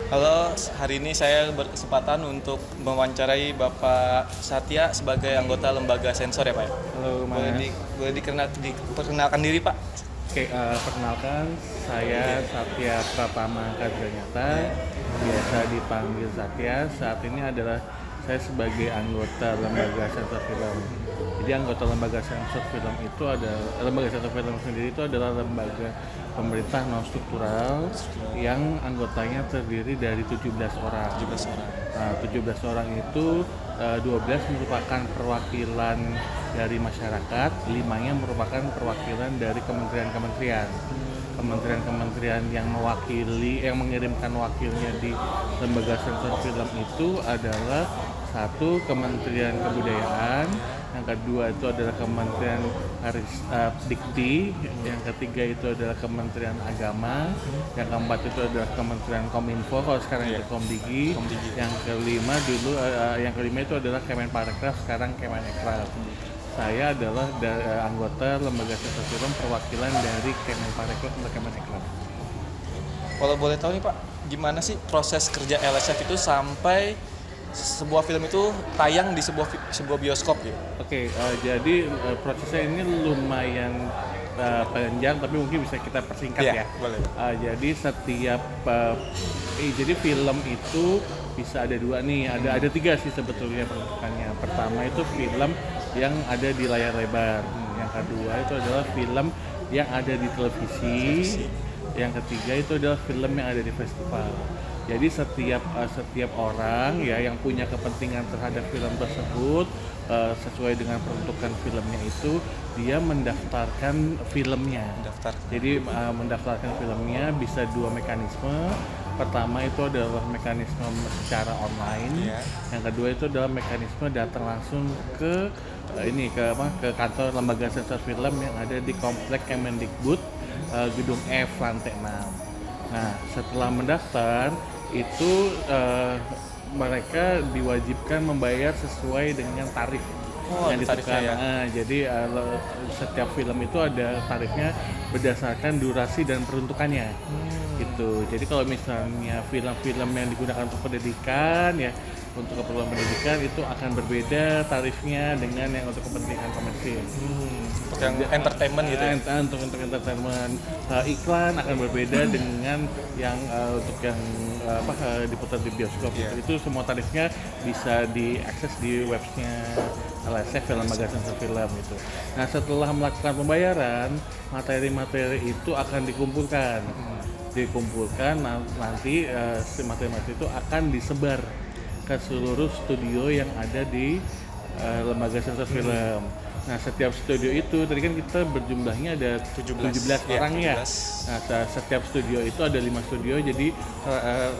Halo, hari ini saya berkesempatan untuk mewawancarai Bapak Satya sebagai anggota lembaga sensor ya Pak. Halo Mas. Boleh diperkenalkan diri Pak? Oke, perkenalkan saya Satya Pratama Kadranyata, Ya. biasa dipanggil Satya. Saat ini adalah saya sebagai anggota lembaga sensor film. Jadi anggota lembaga sensor film itu lembaga sensor film sendiri itu adalah lembaga pemerintah non struktural yang anggotanya terdiri dari 17 orang. 17 orang. Nah, 17 orang itu 12 merupakan perwakilan dari masyarakat, 5-nya merupakan perwakilan dari kementerian-kementerian. Kementerian-kementerian yang mengirimkan wakilnya di lembaga sensor film itu adalah satu Kementerian Kebudayaan, yang kedua itu adalah Kementerian Dikti, yang ketiga itu adalah Kementerian Agama, yang keempat itu adalah Kementerian Kominfo, kalau sekarang itu Komdigi, yang kelima itu adalah Kemenparekraf, sekarang Kemenekraf. Saya adalah anggota lembaga sensor film perwakilan dari Kemenparekraf untuk Kemenekraf. Kalau boleh tahu nih Pak, gimana sih proses kerja LSF itu sampai sebuah film itu tayang di sebuah bioskop gitu? Oke, jadi prosesnya ini lumayan panjang, tapi mungkin bisa kita persingkat ya. Boleh. Jadi jadi film itu bisa ada dua nih, ada tiga sih sebetulnya peruntukannya. Pertama itu film yang ada di layar lebar, yang kedua itu adalah film yang ada di televisi, yang ketiga itu adalah film yang ada di festival. Jadi setiap orang ya yang punya kepentingan terhadap film tersebut sesuai dengan peruntukan filmnya itu, dia mendaftarkan filmnya. Jadi mendaftarkan filmnya bisa dua mekanisme. Pertama itu adalah mekanisme secara online. Yang kedua itu adalah mekanisme datang langsung ke kantor lembaga sensor film yang ada di Komplek Kemendikbud, Gedung F lantai 6. Nah, setelah mendaftar itu mereka diwajibkan membayar sesuai dengan tarif yang ditetapkan. Jadi setiap film itu ada tarifnya berdasarkan durasi dan peruntukannya. Gitu. Jadi kalau misalnya film-film yang digunakan untuk pendidikan ya, untuk keperluan pendidikan itu akan berbeda tarifnya dengan yang untuk kepentingan komersil. Untuk yang entertainment gitu ya? Untuk entertainment. Iklan akan berbeda dengan yang untuk yang diputar di bioskop. Itu semua tarifnya bisa diakses di websnya LSF, lembaga sensor film itu. Nah, setelah melakukan pembayaran, materi-materi itu akan dikumpulkan. Nanti si materi-materi itu akan disebar ke seluruh studio yang ada di lembaga sensor film. Nah, setiap studio itu tadi kan kita berjumlahnya ada 17 orang ya. Nah, setiap studio itu ada 5 studio, jadi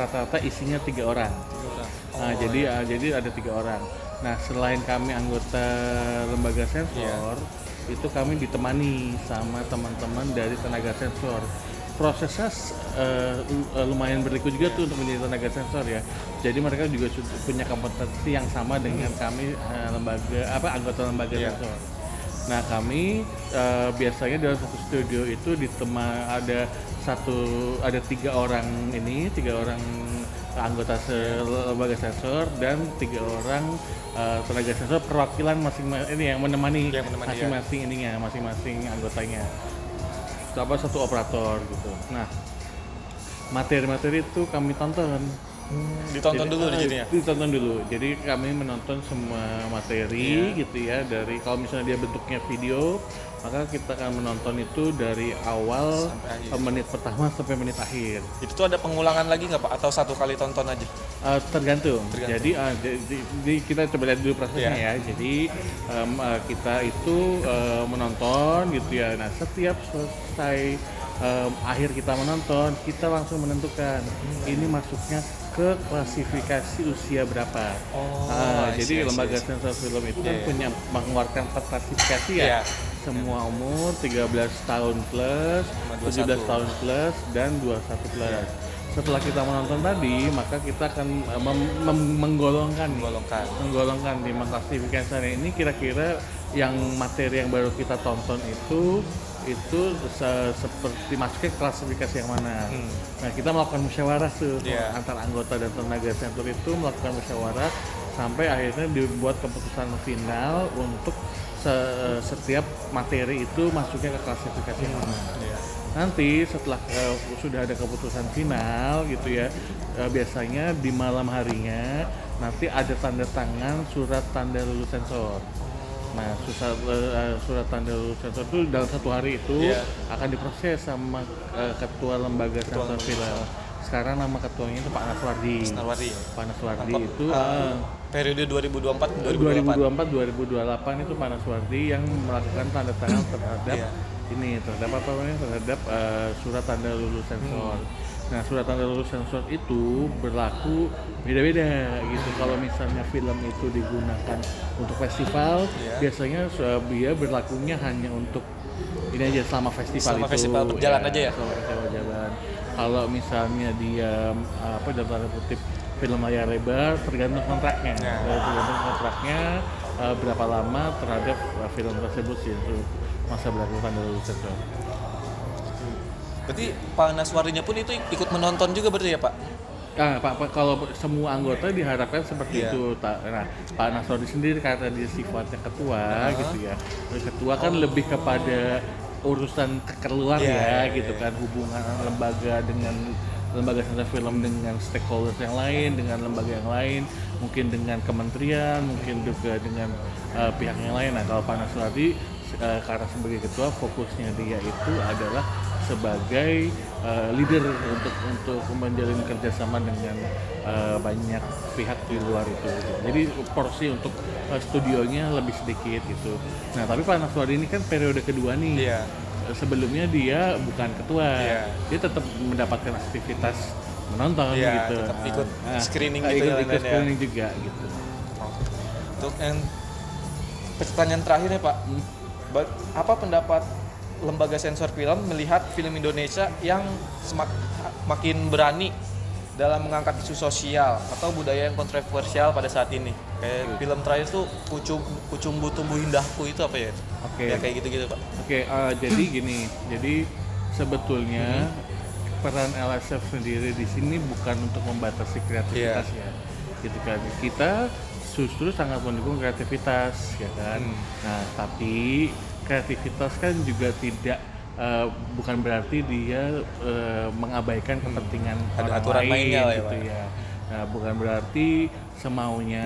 rata-rata isinya 3 orang. Jadi ada 3 orang. Nah, selain kami anggota lembaga sensor, itu kami ditemani sama teman-teman dari tenaga sensor. Prosesnya lumayan berliku juga tuh untuk menjadi tenaga sensor ya. Jadi mereka juga punya kompetensi yang sama dengan kami anggota lembaga sensor. Nah, kami biasanya dalam satu studio itu ada 3 orang anggota lembaga sensor dan 3 orang tenaga sensor perwakilan masing-masing ini yang menemani masing-masing anggotanya. Satu operator gitu. Nah, materi-materi itu kami tonton. Ditonton dulu di sini ya? Ditonton dulu. Jadi kami menonton semua materi gitu ya, dari kalau misalnya dia bentuknya video, maka kita akan menonton itu dari awal menit pertama sampai menit akhir. Itu tuh ada pengulangan lagi nggak Pak? Atau satu kali tonton aja? Tergantung. Jadi kita coba lihat dulu prosesnya ya. Jadi kita itu menonton gitu ya. Nah, setiap selesai akhir kita menonton, kita langsung menentukan ini masuknya ke klasifikasi usia berapa. Jadi lembaga sensor film itu punya mengeluarkan klasifikasi ya. Semua umur 13 tahun plus, 17 tahun plus, dan 21 plus. Setelah kita menonton tadi, maka kita akan menggolongkan di klasifikasi ini kira-kira yang materi yang baru kita tonton itu itu seperti masuknya ke klasifikasi yang mana. Nah, kita melakukan musyawarah tuh antar anggota dan tenaga sensor itu melakukan musyawarah sampai akhirnya dibuat keputusan final untuk setiap materi itu masuknya ke klasifikasi yang mana. Nanti setelah sudah ada keputusan final gitu ya, biasanya di malam harinya nanti ada tanda tangan surat tanda lulus sensor. Nah, surat tanda lulus sensor itu dalam 1 hari itu akan diproses sama ketua lembaga sensor film. Sekarang nama ketuanya itu Pak Naswardi. Pak Naswardi itu periode 2024 2028 itu Pak Naswardi yang melakukan tanda tangan terhadap terhadap surat tanda lulus sensor. Nah, surat tanda lulus sensor itu berlaku beda-beda gitu. Kalau misalnya film itu digunakan untuk festival, biasanya dia berlakunya hanya untuk ini aja selama festival berjalan aja ya. Selama festival jalan. Kalau misalnya dia dalam tanda kutip film layar lebar, tergantung kontraknya. Tergantung kontraknya berapa lama terhadap film tersebut sih untuk masa berlaku tanda lulus sensor. Berarti Pak Naswardinya pun itu ikut menonton juga berarti ya Pak? Pak, kalau semua anggota diharapkan seperti itu. Nah, Pak Naswardi sendiri karena dia sifatnya ketua gitu ya. Ketua kan lebih kepada urusan kekeluar gitu kan, hubungan lembaga dengan lembaga sensor film dengan stakeholders yang lain, dengan lembaga yang lain, mungkin dengan kementerian, mungkin juga dengan pihak yang lain. Nah, kalau Pak Naswardi karena sebagai ketua, fokusnya dia itu adalah sebagai leader untuk menjalin kerjasama dengan banyak pihak di luar itu. Jadi porsi untuk studionya lebih sedikit gitu. Nah, tapi Pak Naswardi ini kan periode kedua nih. Sebelumnya dia bukan ketua, dia tetap mendapatkan aktivitas menonton gitu. Tetap ikut screening ikut screening juga gitu. Untuk yang pertanyaan terakhir ya Pak, apa pendapat lembaga sensor film melihat film Indonesia yang makin berani dalam mengangkat isu sosial atau budaya yang kontroversial pada saat ini? Kayak film terakhir tuh Kucumbu Tumbuh Indahku itu apa ya? Ya kayak gitu-gitu Pak. Jadi gini, jadi sebetulnya peran LSF sendiri di sini bukan untuk membatasi kreativitas ya, gitu kan. Kita justru sangat mendukung kreativitas ya kan. Nah, tapi kreativitas kan juga tidak bukan berarti dia mengabaikan kepentingan ada orang aturan lain mainnya lah gitu ya. Nah, bukan berarti semaunya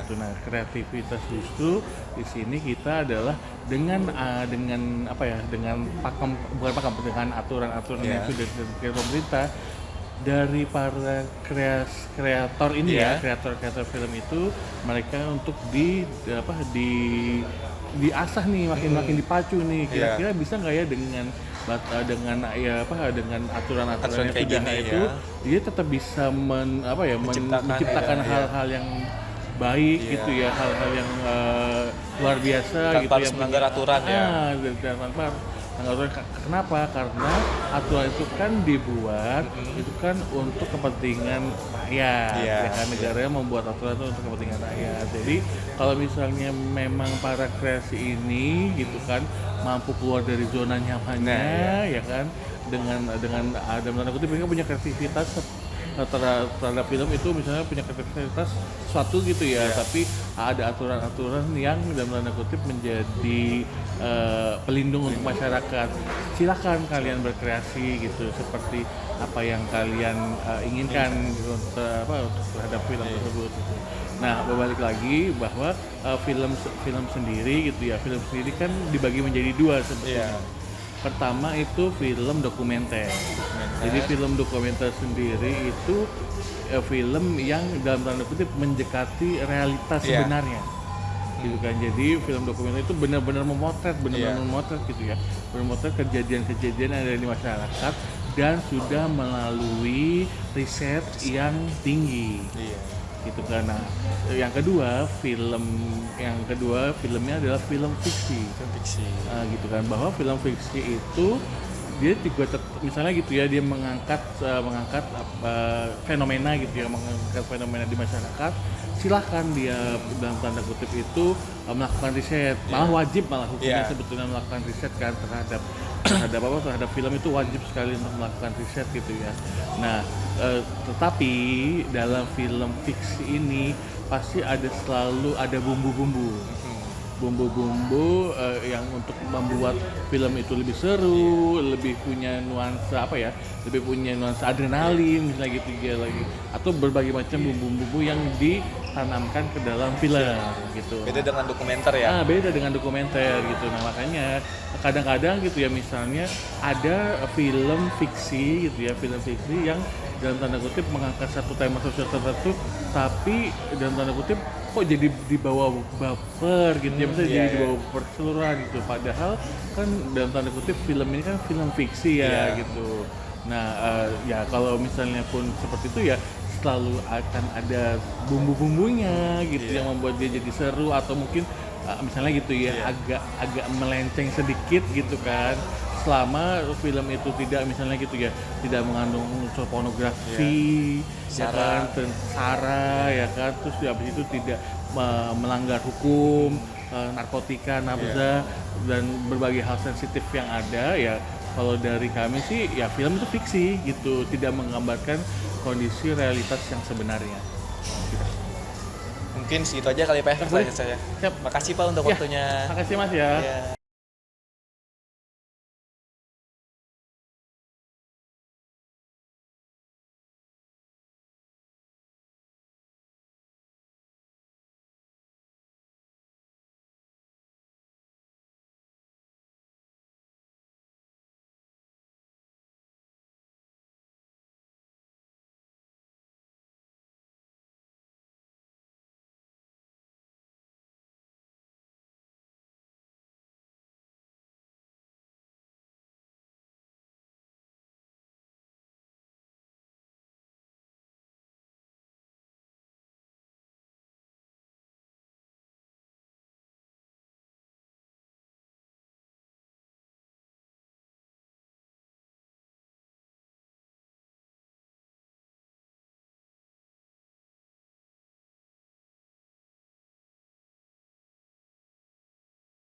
gitu. Nah, kreativitas justru di sini kita adalah dengan dengan aturan-aturan yang sudah ditentukan pemerintah dari para kreator ini kreator film itu, mereka untuk diasah nih, makin dipacu nih, kira-kira bisa nggak ya dengan aturan-aturan yang sudah itu dia tetap bisa menciptakan hal-hal yang baik gitu ya, hal-hal yang luar biasa tanpa gitu harus melanggar aturan tanpa kenapa? Karena aturan itu kan dibuat itu kan untuk kepentingan rakyat, kan negara membuat aturan itu untuk kepentingan rakyat. Jadi kalau misalnya memang para kreasi ini gitu kan mampu keluar dari zona nyamannya, ya kan, dengan ada tanda kutip mereka punya kreativitas terhadap film itu, misalnya punya kreativitas suatu gitu ya, tapi ada aturan-aturan yang dalam tanda kutip menjadi pelindung untuk masyarakat. Silakan kalian berkreasi gitu seperti apa yang kalian inginkan gitu, terhadap film tersebut gitu. Nah, berbalik lagi bahwa film sendiri gitu ya, film sendiri kan dibagi menjadi dua sebetulnya. Pertama itu film dokumenter. Jadi film dokumenter sendiri itu film yang dalam tanda kutip mendekati realitas sebenarnya. Gitu kan. Jadi film dokumenter itu benar-benar memotret gitu ya. Memotret kejadian-kejadian yang ada di masyarakat dan sudah melalui riset yang tinggi. Gitu kan. Nah, yang kedua filmnya adalah film fiksi. Gitu kan, bahwa film fiksi itu dia juga misalnya gitu ya, dia mengangkat fenomena gitu ya, mengangkat fenomena di masyarakat. Silahkan dia dalam tanda kutip itu melakukan riset, malah wajib hukumnya sebetulnya melakukan riset kan terhadap terhadap film itu wajib sekali untuk melakukan riset gitu ya. Nah, tetapi dalam film fiksi ini pasti selalu ada bumbu-bumbu yang untuk membuat film itu lebih seru, lebih punya nuansa adrenalin misalnya gitu ya lagi, atau berbagai macam bumbu-bumbu yang ditanamkan ke dalam film gitu. Beda dengan dokumenter ya. Beda dengan dokumenter gitu. Nah, makanya kadang-kadang gitu ya, misalnya ada film fiksi gitu ya, film fiksi yang dalam tanda kutip mengangkat satu tema sosial tertentu, tapi dalam tanda kutip kok jadi dibawa baper gitu ya, misalnya jadi dibawa baper keseluruhan gitu, padahal kan dalam tanda kutip film ini kan film fiksi ya gitu. Nah, ya kalau misalnya pun seperti itu ya selalu akan ada bumbu-bumbunya gitu yang membuat dia jadi seru, atau mungkin misalnya gitu ya agak melenceng sedikit gitu kan, selama film itu tidak misalnya gitu ya tidak mengandung unsur pornografi, ya kan, sara ya kan, terus habis itu tidak melanggar hukum, narkotika, nafsa dan berbagai hal sensitif yang ada ya. Kalau dari kami sih ya film itu fiksi gitu, tidak menggambarkan kondisi realitas yang sebenarnya. Mungkin segitu aja kali Pak, pertanyaan saya. Siap. Makasih Pak untuk waktunya. Makasih Mas ya. Ya.